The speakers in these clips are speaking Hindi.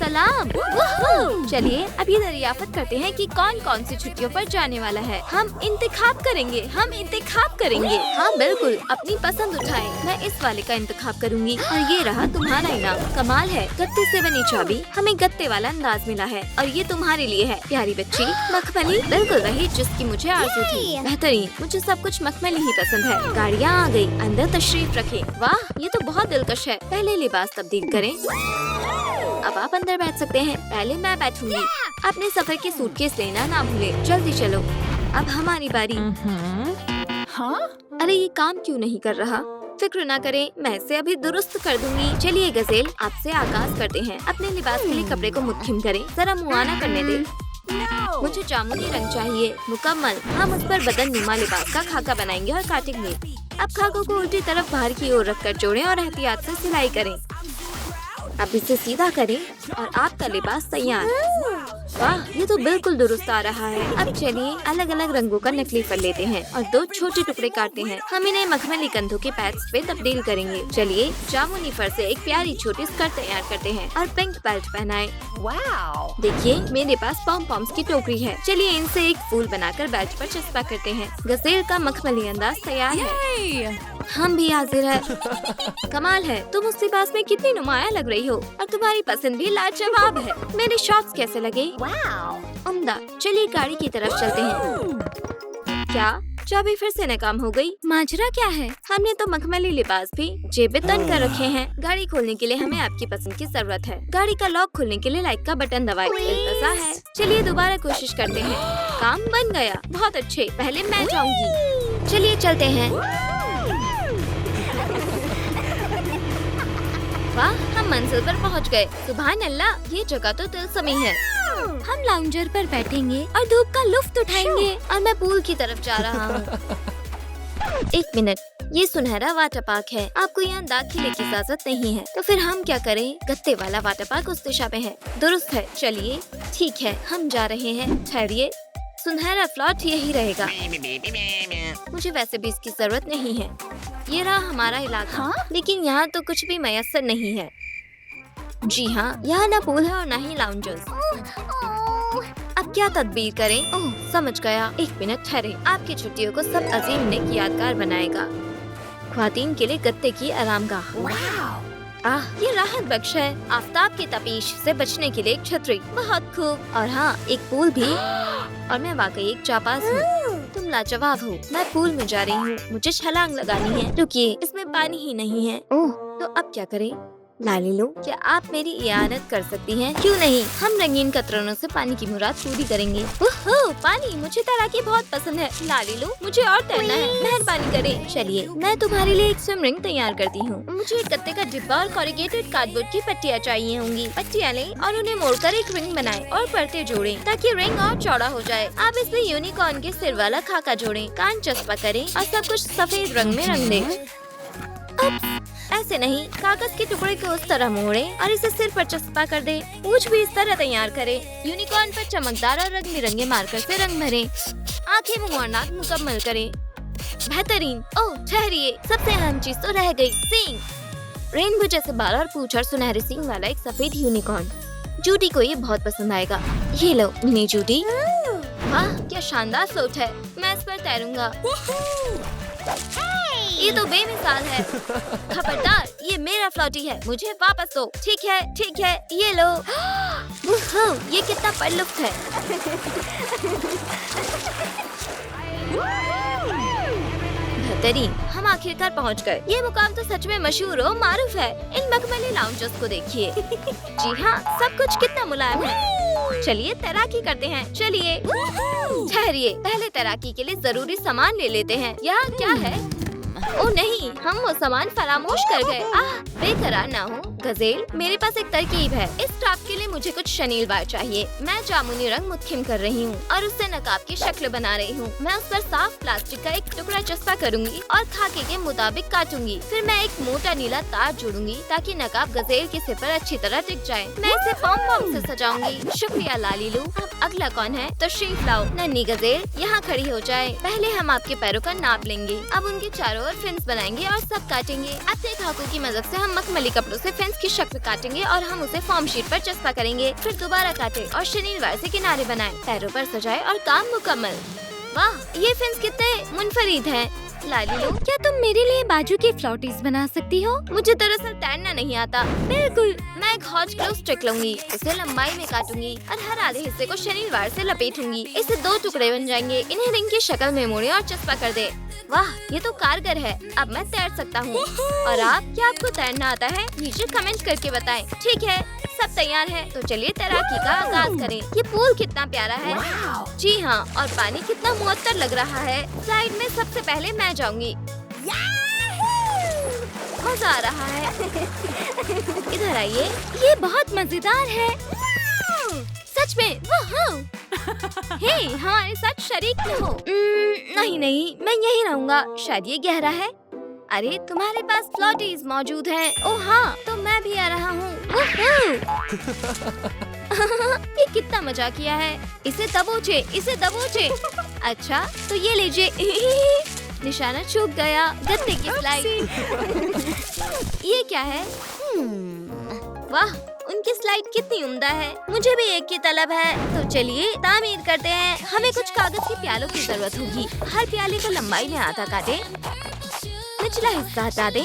सलाम। वुहू! चलिए अब ये दरियाफ्त करते हैं कि कौन कौन सी छुट्टियों पर जाने वाला है। हम इंतखाब करेंगे। हाँ बिल्कुल, अपनी पसंद उठाएं। मैं इस वाले का इंतखाब करूंगी और ये रहा तुम्हारा इनाम। कमाल है, गत्ते से बनी चाबी। हमें गत्ते वाला अंदाज मिला है और ये तुम्हारे लिए है प्यारी बच्ची। मखमली बिल्कुल वही जिसकी मुझे आरज़ू थी। बेहतरीन, मुझे सब कुछ मखमली ही पसंद है। गाड़ियाँ आ गई, अंदर तशरीफ रखें। वाह, ये तो बहुत दिलकश है। पहले लिबास तब्दील करें। अब आप अंदर बैठ सकते हैं। पहले मैं बैठूंगी। अपने सफर के सूटकेस लेना ना भूलें। जल्दी चलो, अब हमारी बारी। हाँ? अरे ये काम क्यों नहीं कर रहा? फिक्र ना करें, मैं इसे अभी दुरुस्त कर दूंगी। चलिए गजेल, आपसे आगाज करते हैं। अपने लिबास के लिए कपड़े को मुट्ठिम करें। जरा मुआना करने दे। मुझे जामुनी रंग चाहिए, मुकम्मल। हम उस पर बदन नुमा लिबास का खाका बनाएंगे और काटेंगे। अब खाकों को उल्टी तरफ बाहर की ओर रखकर जोड़ें और एहतियात से सिलाई करें। अब इसे सीधा करें और आपका लिबास तैयार। वाह, ये तो बिल्कुल दुरुस्त आ रहा है। अब चलिए अलग अलग रंगों का नकली फल लेते हैं और 2 छोटे टुकड़े काटते हैं। हम इन्हें मखमली कंधों के पैड्स पे तब्दील करेंगे। चलिए जामुनी फर से एक प्यारी छोटी स्कर्ट तैयार करते हैं और पिंक बेल्ट पहनाएं। वाओ! देखिए मेरे पास पॉम पॉम्स की टोकरी है। चलिए इनसे एक फूल बनाकर बेल्ट पर चस्पा करते हैं। गजेल का मखमली अंदाज तैयार है। हम भी हाजिर है। कमाल है, तुम उस लिबास में कितनी नुमाया लग रही हो और तुम्हारी पसंद भी लाजवाब है। मेरे शॉर्ट्स कैसे लगे? उम्दा। चलिए गाड़ी की तरफ चलते हैं। क्या चाबी फिर से नाकाम हो गई? माजरा क्या है? हमने तो मखमली लिबास भी जेबें तन कर रखे हैं। गाड़ी खोलने के लिए हमें आपकी पसंद की जरूरत है। गाड़ी का लॉक खोलने के लिए लाइट का बटन दबाएं। इल्तजा है। चलिए दोबारा कोशिश करते हैं। काम बन गया, बहुत अच्छे। पहले मैं जाऊंगी। चलिए चलते हैं। वाह, हम मंजिल पर पहुंच गए। सुभान अल्लाह, ये जगह तो दिलसमी है। हम लाउंजर पर बैठेंगे और धूप का लुफ्त उठाएंगे और मैं पूल की तरफ जा रहा हूँ। एक मिनट, ये सुनहरा वाटर पार्क है। आपको यहाँ दाखिले की इजाजत नहीं है। तो फिर हम क्या करें? गत्ते वाला वाटर पार्क उस दिशा में है। दुरुस्त है। चलिए ठीक है, हम जा रहे हैं। ठहरिए, सुनहरा फ्लॉट यही रहेगा। मुझे वैसे भी इसकी जरूरत नहीं है। ये रहा हमारा इलाका। हाँ? लेकिन यहाँ तो कुछ भी मयसर नहीं है। जी हाँ, यहाँ ना पूल है और ना ही लाउंजर्स। अब क्या तदबीर करें? ओह, समझ गया। एक मिनट ठहरे। आपकी छुट्टियों को सब अजीम ने यादगार बनाएगा। ख्वातीन के लिए गत्ते की आरामगाह। ये राहत बख्श है। आफताब की तपीश से बचने के लिए एक छतरी। बहुत खूब। और हाँ, एक पूल भी। और मैं वाकई एक चापास हूँ। तुम लाजवाब हो। मैं पूल में जा रही हूँ। मुझे छलांग लगानी है। रुकिए, इसमें पानी ही नहीं है। ओह, तो अब क्या करें? लालीलो, क्या आप मेरी इयानत कर सकती हैं? क्यों नहीं, हम रंगीन कतरनों से पानी की मुराद पूरी करेंगे। ओह, पानी, मुझे तैराकी बहुत पसंद है। लालीलो, मुझे और तैरना है, मेहरबानी करें। चलिए, मैं तुम्हारे लिए एक स्विम रिंग तैयार करती हूँ। मुझे एक गत्ते का डिब्बा और कॉरुगेटेड कार्डबोर्ड की पट्टियाँ चाहिए होंगी। पट्टियाँ लें और उन्हें मोड़कर एक रिंग बनाएं और परतें जोड़ें ताकि रिंग और चौड़ा हो जाए। आप इसमें यूनिकॉर्न के सिर वाला खाका जोड़ें, कान चस्पा करें और सब कुछ सफेद रंग में रंग दें। ऐसे नहीं, कागज के टुकड़े को उस तरह मोड़ें और इसे सिर पर चस्पा कर दें। पूंछ भी इस तरह तैयार करें। यूनिकॉर्न पर चमकदार और रंग बिरंगे मार्कर से रंग भरें। आंखें, मुंह और नाक मुकम्मल करें। बेहतरीन। ओह ठहरिए, सबसे अहम चीज तो रह गई, सींग। रेनबो जैसे बाल और पूंछ और सुनहरे सींग वाला एक सफेद यूनिकॉर्न। जूडी को ये बहुत पसंद आएगा। ये लो मिनी जूडी। वाह, क्या शानदार फ्लोट है। मैं इस पर तैरूंगा। ये तो बेमिसाल है। खबरदार, ये मेरा फ्लॉटी है, मुझे वापस दो। ठीक है, ठीक है, ये लो। ये कितना परलुफ्त है। बेहतरीन, हम आखिरकार पहुंच गए। ये मुकाम तो सच में मशहूर और मारूफ है। इन मखमली लाउंजर्स को देखिए। जी हाँ, सब कुछ कितना मुलायम है। चलिए तैराकी करते हैं। चलिए। ठहरिए, पहले तैराकी के लिए जरूरी सामान ले लेते हैं। यहाँ क्या है? ओह नहीं, हम वो सामान फरामोश कर गए। बेकरार ना हो गजेल, मेरे पास एक तरकीब है। इस टॉप के लिए मुझे कुछ शनील बार चाहिए। मैं जामुनी रंग मुत्खिम कर रही हूँ और उससे नकाब की शक्ल बना रही हूँ। मैं उस पर साफ प्लास्टिक का एक टुकड़ा चस्पा करूँगी और खाके के मुताबिक काटूंगी। फिर मैं एक मोटा नीला तार जोड़ूंगी ताकि नकाब गजेल के सिर पर अच्छी तरह टिक जाए। मैं इसे पॉम पॉम से सजाऊंगी। शुक्रिया लालीलू। अब अगला कौन है? तशरीफ लाओ। नन्ही गजेल, यहाँ खड़ी हो जाए। पहले हम आपके पैरों का नाप लेंगे। अब उनके चारों ओर फिन्स बनाएंगे और सब काटेंगे। अपने खाकों की मदद से हम मखमली कपड़ों से फिन्स फेंस की शक्ल काटेंगे और हम उसे फॉर्म शीट पर चस्पा करेंगे। फिर दोबारा काटे और शनिवार से किनारे बनाए, पैरों पर सजाए और काम मुकम्मल। वाह, ये फेंस कितने मुनफरीद हैं। लालीलो, क्या तुम मेरे लिए बाजू की फ्लॉटीज बना सकती हो? मुझे दरअसल तैरना नहीं आता। बिल्कुल, मैं एक हॉट ग्लो स्टिक लूंगी, उसे लंबाई में काटूंगी और हर आधे हिस्से को शनिवार से लपेटूंगी। इससे 2 टुकड़े बन जाएंगे। इन्हें रिंग की शक्ल में मोड़े और चस्पा कर दे। वाह, ये तो कारगर है। अब मैं तैर सकता हूँ। और आप, क्या आपको तैरना आता है? नीचे कमेंट करके बताएं। ठीक है, सब तैयार है तो चलिए तैराकी का आगाज करें। ये पूल कितना प्यारा है। जी हाँ, और पानी कितना मुअत्तर लग रहा है। स्लाइड में सबसे पहले मैं जाऊंगी। मजा आ रहा है। इधर आइए, ये बहुत मजेदार है। सच में, हे, हमारे साथ शरीक हो। नहीं, मैं यहीं रहूंगा। शायद ये गहरा है। अरे, तुम्हारे पास फ्लॉटीज मौजूद हैं। ओह हाँ, तो मैं भी आ रहा हूँ। ये कितना मजाकिया है। इसे दबोचे। अच्छा, तो ये लीजिए। निशाना चूक गया। गत्ते की स्लाइड। ये क्या है? वाह, उनकी स्लाइड कितनी उम्दा है। मुझे भी एक की तलब है। तो चलिए तामीर करते हैं। हमें कुछ कागज की प्यालों की जरूरत होगी। हर प्याले को लंबाई में आधा काटे, निचला हिस्सा हटा दें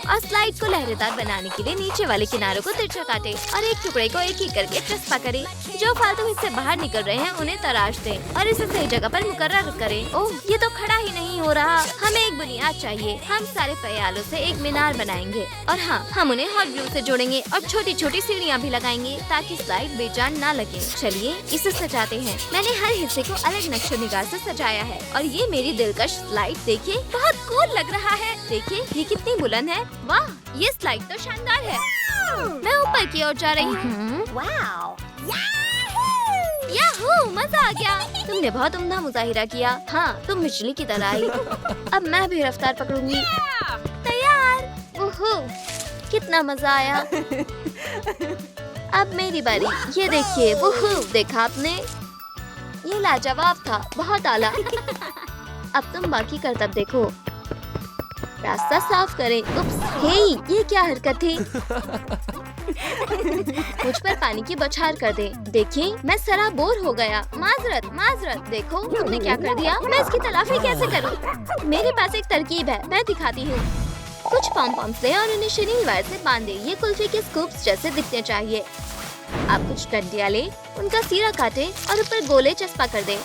और स्लाइड को लहरेदार बनाने के लिए नीचे वाले किनारों को तिरछा काटे और एक टुकड़े को एक करके चस्पा करें। जो फालतू हिस्से बाहर निकल रहे हैं उन्हें तराश दें और इसे सही जगह पर मुकर्रर करें। ओह, ये तो खड़ा ही नहीं हो रहा। हमें एक बुनियाद चाहिए। हम सारे प्यालों से एक मीनार बनाएंगे और हाँ, हम उन्हें हॉट ग्लू से जोड़ेंगे और छोटी छोटी सीढ़ियाँ भी लगाएंगे ताकि स्लाइड बेजान ना लगे। चलिए इसे सजाते हैं। मैंने हर हिस्से को अलग नक्शे निगार से सजाया है और ये मेरी दिलकश स्लाइड देखिए, बहुत कूल लग रहा है। देखिए, ये कितनी बुलंद है। वाह, ये स्लाइड तो शानदार है। मैं ऊपर की ओर जा रही हूँ। याहू, मजा आ गया। तुमने बहुत उम्दा मुजाहिरा किया। हाँ, तुम बिजली की तरह आई। अब मैं भी रफ्तार पकड़ूंगी। तैयार। ओहो, कितना मजा आया। अब मेरी बारी। ये देखिए, ओहो, देखा आपने? ये लाजवाब था, बहुत आला। अब तुम बाकी करतब देखो। रास्ता साफ करें। उप्स, हे, ये क्या हरकत थी? मुझ पर पानी की बौछार कर दे। देखिए, मैं सराबोर हो गया। माजरत। देखो, तुमने क्या कर दिया। मैं इसकी तलाफी कैसे करूं? मेरे पास एक तरकीब है, मैं दिखाती हूँ। कुछ पॉम-पॉम्स ले और उन्हें शनिवार से बांधे। ये कुल्फी के स्कूप्स जैसे दिखने चाहिए। आप कुछ डंडियां ले, उनका सिरा काटे और ऊपर गोले चस्पा कर दे।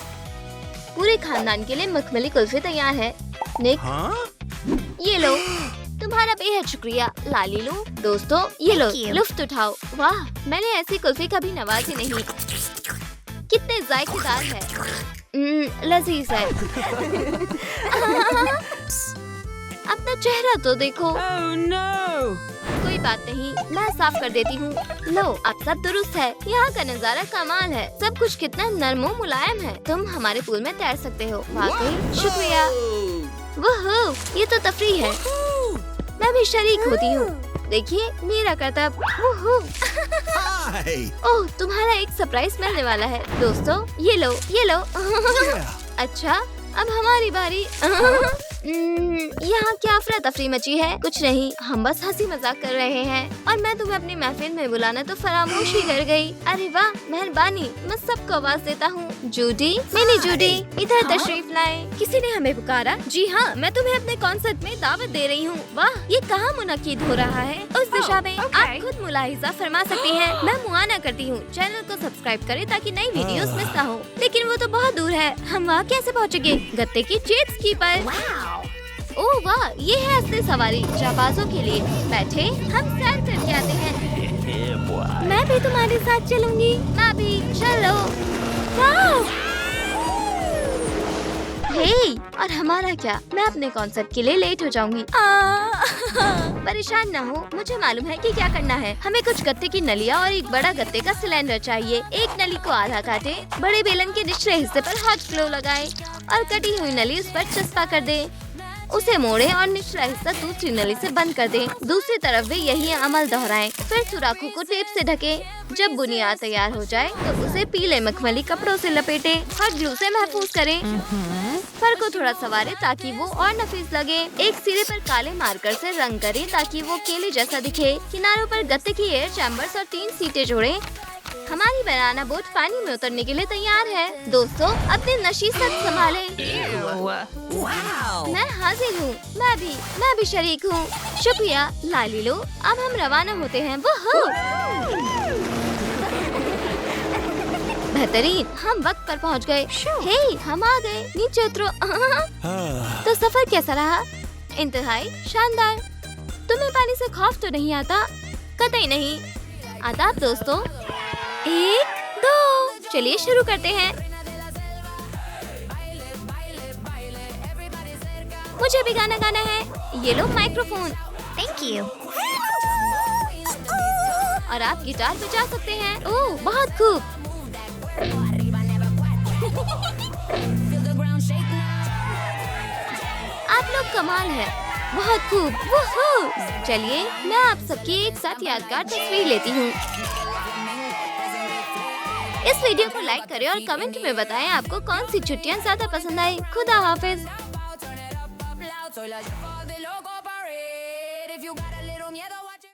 पूरे खानदान के लिए मखमली कुल्फी तैयार है। निक, ये लो, तुम्हारा बेहद शुक्रिया। लालीलो, दोस्तों, ये लो, लुफ्त उठाओ। वाह, मैंने ऐसी कुल्फी कभी नवाजी नहीं। कितने जायकेदार है। लजीज है। अपना चेहरा तो देखो। Oh no! कोई बात नहीं, मैं साफ कर देती हूँ। लो, अब सब दुरुस्त है। यहाँ का नजारा कमाल है। सब कुछ कितना नरम और मुलायम है। तुम हमारे पूल में तैर सकते हो। वाकई शुक्रिया। वोहो, ये तो तफरीह है। मैं भी शरीक होती हूँ। देखिए, मेरा करतब। ओह, तुम्हारा एक सरप्राइज मिलने वाला है। दोस्तों, ये लो। अच्छा, अब हमारी बारी। यहाँ क्या अफरा तफरी मची है? कुछ नहीं, हम बस हंसी मजाक कर रहे हैं और मैं तुम्हें अपनी महफिल में बुलाना तो फरामोश ही कर गई। अरे वाह, मेहरबानी। मैं सबको आवाज देता हूँ। जूडी, मिनी जूडी, इधर तशरीफ लाए। किसी ने हमें पुकारा? जी हाँ, मैं तुम्हें अपने कॉन्सर्ट में दावत दे रही हूँ। वाह, ये कहाँ मुनक्किद हो रहा है? उस दिशा में। आप खुद मुलाहिजा फरमा सकती हैं। मैं मुआना करती हूँ। चैनल को सब्सक्राइब करें ताकि नई वीडियोस मिस ना हो। लेकिन वो तो बहुत दूर है। हम वहाँ कैसे पहुँचेंगे? गत्ते की जेट स्की पर। ओह वाह, ये है असली सवारी जाबाजों के लिए। बैठे, हम सैर करके आते हैं। मैं भी तुम्हारे साथ चलूंगी। मैं भी, चलो। वाह! हे, और हमारा क्या? मैं अपने कॉन्सर्ट के लिए लेट हो जाऊंगी। परेशान ना हो, मुझे मालूम है कि क्या करना है। हमें कुछ गत्ते की नलियाँ और एक बड़ा गत्ते का सिलेंडर चाहिए। एक नली को आधा काटे, बड़े बेलन के निचले हिस्से पर हॉट ग्लो लगाए और कटी हुई नली उस पर चस्पा कर दे। उसे मोड़े और निचला हिस्सा दूसरी नली से बंद कर दें। दूसरी तरफ भी यही अमल दोहराएं। फिर सुराखों को टेप से ढकें। जब बुनियाद तैयार हो जाए तो उसे पीले मखमली कपड़ों से लपेटें। हॉट ग्लू से महफूज करें। फर को थोड़ा सवारे ताकि वो और नफीस लगे। एक सिरे पर काले मार्कर से रंग करें ताकि वो केले जैसा दिखे। किनारों पर गत्ते की एयर चैम्बर्स और 3 सीटें जोड़ें। हमारी बनाना बोट पानी में उतरने के लिए तैयार है। दोस्तों, अपनी नशीसत संभालें। Wow. मैं हाजिर हूँ। मैं भी शरीक हूँ। शुक्रिया लालीलो। अब हम रवाना होते हैं। वो बेहतरीन, हम वक्त पर पहुँच गए। हे, हम आ गए। नीचे उतरो। तो सफर कैसा रहा? इंतहाई शानदार। तुम्हें पानी से खौफ तो नहीं आता? कतई नहीं। आदाब दोस्तों। 1, 2, चलिए शुरू करते हैं। मुझे भी गाना गाना है। ये लो माइक्रोफोन। Thank you. और आप गिटार बजा सकते हैं। ओह, बहुत खूब। आप लोग कमाल है। बहुत खूब। वूहू। चलिए, मैं आप सबकी एक साथ यादगार तस्वीर लेती हूँ। इस वीडियो को लाइक करें और कमेंट में बताएं आपको कौन सी छुट्टियाँ ज्यादा पसंद आई। खुदा हाफिज।